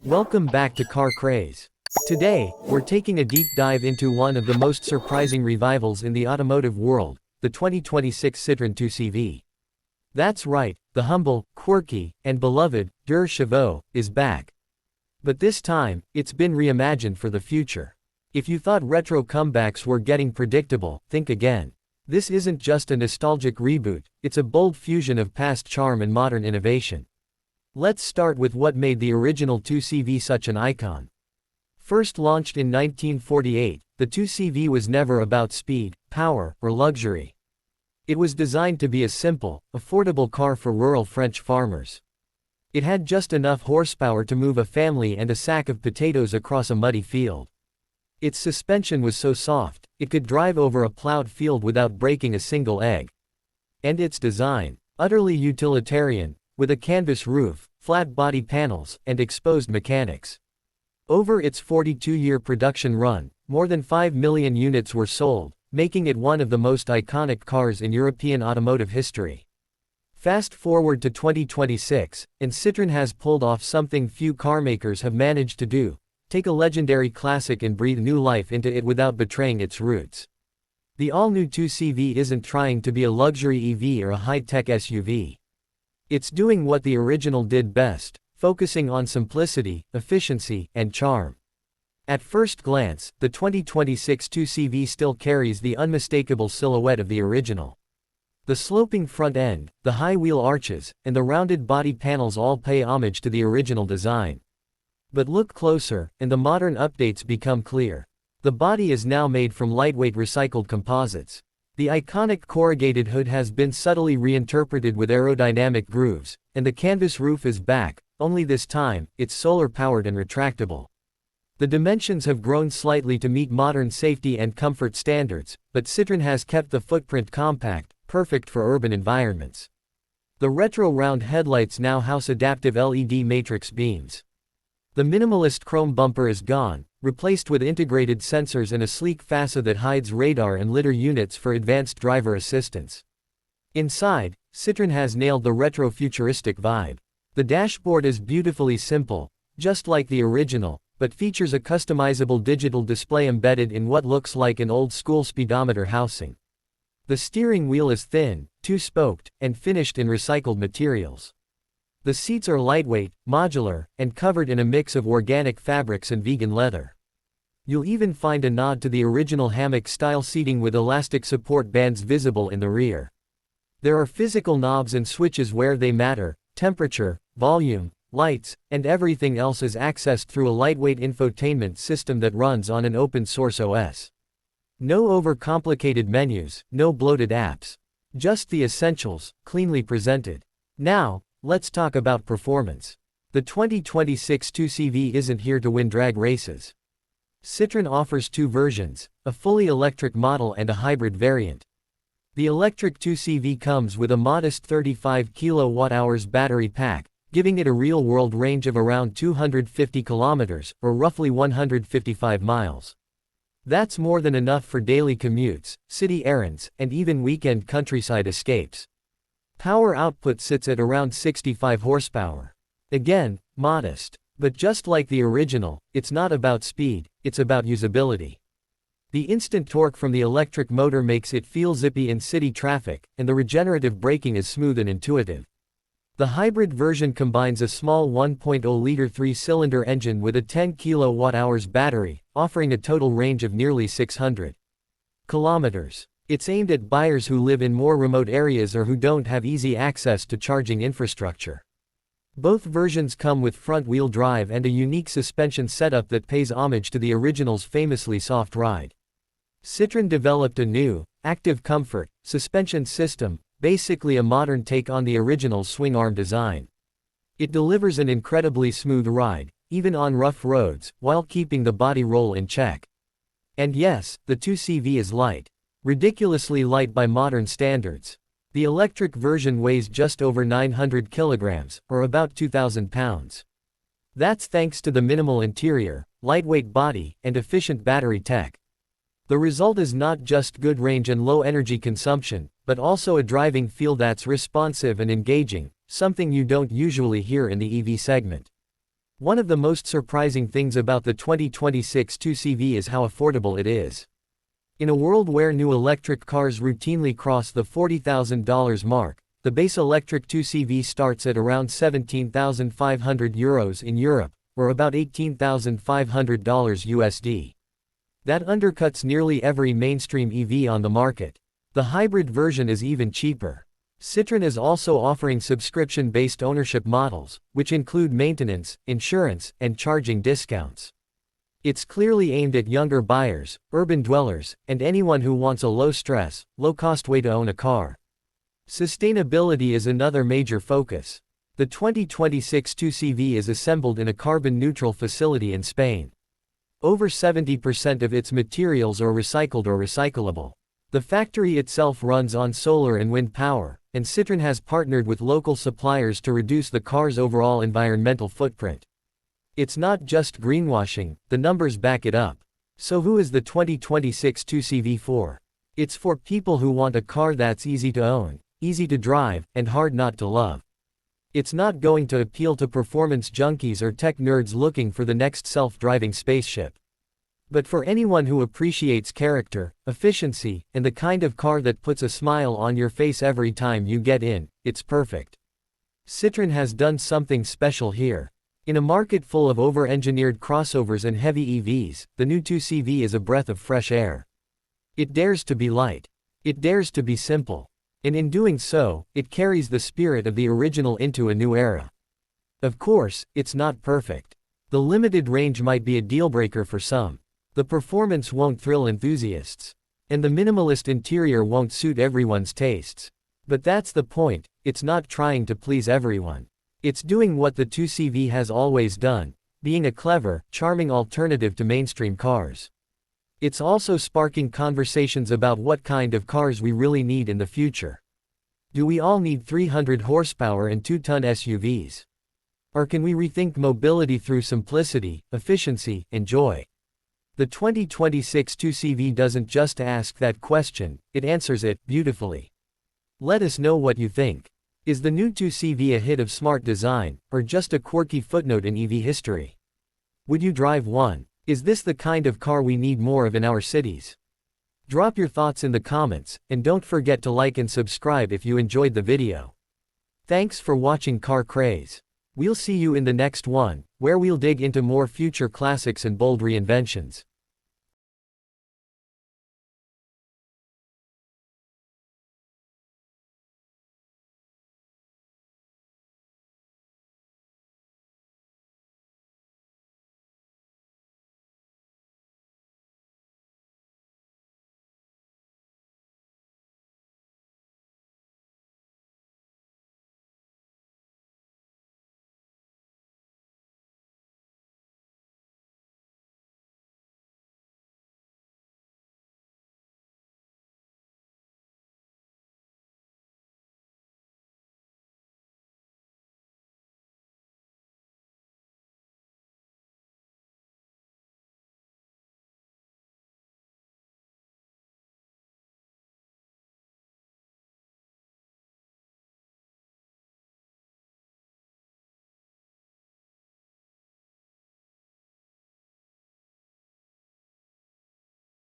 Welcome back to CarCraze. Today, we're taking a deep dive into one of the most surprising revivals in the automotive world, the 2026 Citroën 2CV. That's right, the humble, quirky, and beloved Deux Chevaux is back. But this time, it's been reimagined for the future. If you thought retro comebacks were getting predictable, think again. This isn't just a nostalgic reboot, it's a bold fusion of past charm and modern innovation. Let's start with what made the original 2CV such an icon. First launched in 1948, the 2CV was never about speed, power, or luxury. It was designed to be a simple, affordable car for rural French farmers. It had just enough horsepower to move a family and a sack of potatoes across a muddy field. Its suspension was so soft, it could drive over a plowed field without breaking a single egg. And its design, utterly utilitarian, with a canvas roof, flat body panels, and exposed mechanics. Over its 42-year production run, more than 5 million units were sold, making it one of the most iconic cars in European automotive history. Fast forward to 2026, and Citroën has pulled off something few carmakers have managed to do: take a legendary classic and breathe new life into it without betraying its roots. The all-new 2CV isn't trying to be a luxury EV or a high-tech SUV. It's doing what the original did best, focusing on simplicity, efficiency, and charm. At first glance, the 2026 2CV still carries the unmistakable silhouette of the original. The sloping front end, the high wheel arches, and the rounded body panels all pay homage to the original design. But look closer, and the modern updates become clear. The body is now made from lightweight recycled composites. The iconic corrugated hood has been subtly reinterpreted with aerodynamic grooves, and the canvas roof is back, only this time, it's solar-powered and retractable. The dimensions have grown slightly to meet modern safety and comfort standards, but Citroën has kept the footprint compact, perfect for urban environments. The retro round headlights now house adaptive LED matrix beams. The minimalist chrome bumper is gone, replaced with integrated sensors and a sleek fascia that hides radar and lidar units for advanced driver assistance. Inside, Citroën has nailed the retro-futuristic vibe. The dashboard is beautifully simple, just like the original, but features a customizable digital display embedded in what looks like an old-school speedometer housing. The steering wheel is thin, two-spoked, and finished in recycled materials. The seats are lightweight, modular, and covered in a mix of organic fabrics and vegan leather. You'll even find a nod to the original hammock-style seating with elastic support bands visible in the rear. There are physical knobs and switches where they matter: temperature, volume, lights, and everything else is accessed through a lightweight infotainment system that runs on an open-source OS. No overcomplicated menus, no bloated apps. Just the essentials, cleanly presented. Now, let's talk about performance. The 2026 2CV isn't here to win drag races. Citroën offers two versions, a fully electric model and a hybrid variant. The electric 2CV comes with a modest 35 kWh battery pack, giving it a real-world range of around 250 kilometers, or roughly 155 miles. That's more than enough for daily commutes, city errands, and even weekend countryside escapes. Power output sits at around 65 horsepower. Again, modest. But just like the original, it's not about speed, it's about usability. The instant torque from the electric motor makes it feel zippy in city traffic, and the regenerative braking is smooth and intuitive. The hybrid version combines a small 1.0-liter 3-cylinder engine with a 10 kWh battery, offering a total range of nearly 600 kilometers. It's aimed at buyers who live in more remote areas or who don't have easy access to charging infrastructure. Both versions come with front-wheel drive and a unique suspension setup that pays homage to the original's famously soft ride. Citroën developed a new, active comfort, suspension system, basically a modern take on the original's swing-arm design. It delivers an incredibly smooth ride, even on rough roads, while keeping the body roll in check. And yes, the 2CV is light. Ridiculously light by modern standards. The electric version weighs just over 900 kilograms, or about 2,000 pounds. That's thanks to the minimal interior, lightweight body, and efficient battery tech. The result is not just good range and low energy consumption, but also a driving feel that's responsive and engaging, something you don't usually hear in the EV segment. One of the most surprising things about the 2026 2CV is how affordable it is. In a world where new electric cars routinely cross the $40,000 mark, the base electric 2CV starts at around €17,500 in Europe, or about $18,500 USD. That undercuts nearly every mainstream EV on the market. The hybrid version is even cheaper. Citroën is also offering subscription-based ownership models, which include maintenance, insurance, and charging discounts. It's clearly aimed at younger buyers, urban dwellers, and anyone who wants a low-stress, low-cost way to own a car. Sustainability is another major focus. The 2026 2CV is assembled in a carbon-neutral facility in Spain. Over 70% of its materials are recycled or recyclable. The factory itself runs on solar and wind power, and Citroën has partnered with local suppliers to reduce the car's overall environmental footprint. It's not just greenwashing, the numbers back it up. So who is the 2026 2CV for? It's for people who want a car that's easy to own, easy to drive, and hard not to love. It's not going to appeal to performance junkies or tech nerds looking for the next self-driving spaceship. But for anyone who appreciates character, efficiency, and the kind of car that puts a smile on your face every time you get in, it's perfect. Citroën has done something special here. In a market full of over-engineered crossovers and heavy EVs, the new 2CV is a breath of fresh air. It dares to be light. It dares to be simple. And in doing so, it carries the spirit of the original into a new era. Of course, it's not perfect. The limited range might be a deal-breaker for some. The performance won't thrill enthusiasts. And the minimalist interior won't suit everyone's tastes. But that's the point, it's not trying to please everyone. It's doing what the 2CV has always done, being a clever, charming alternative to mainstream cars. It's also sparking conversations about what kind of cars we really need in the future. Do we all need 300 horsepower and 2-ton SUVs? Or can we rethink mobility through simplicity, efficiency, and joy? The 2026 2CV doesn't just ask that question, it answers it beautifully. Let us know what you think. Is the new 2CV a hit of smart design, or just a quirky footnote in EV history? Would you drive one? Is this the kind of car we need more of in our cities? Drop your thoughts in the comments, and don't forget to like and subscribe if you enjoyed the video. Thanks for watching CarCraze. We'll see you in the next one, where we'll dig into more future classics and bold reinventions.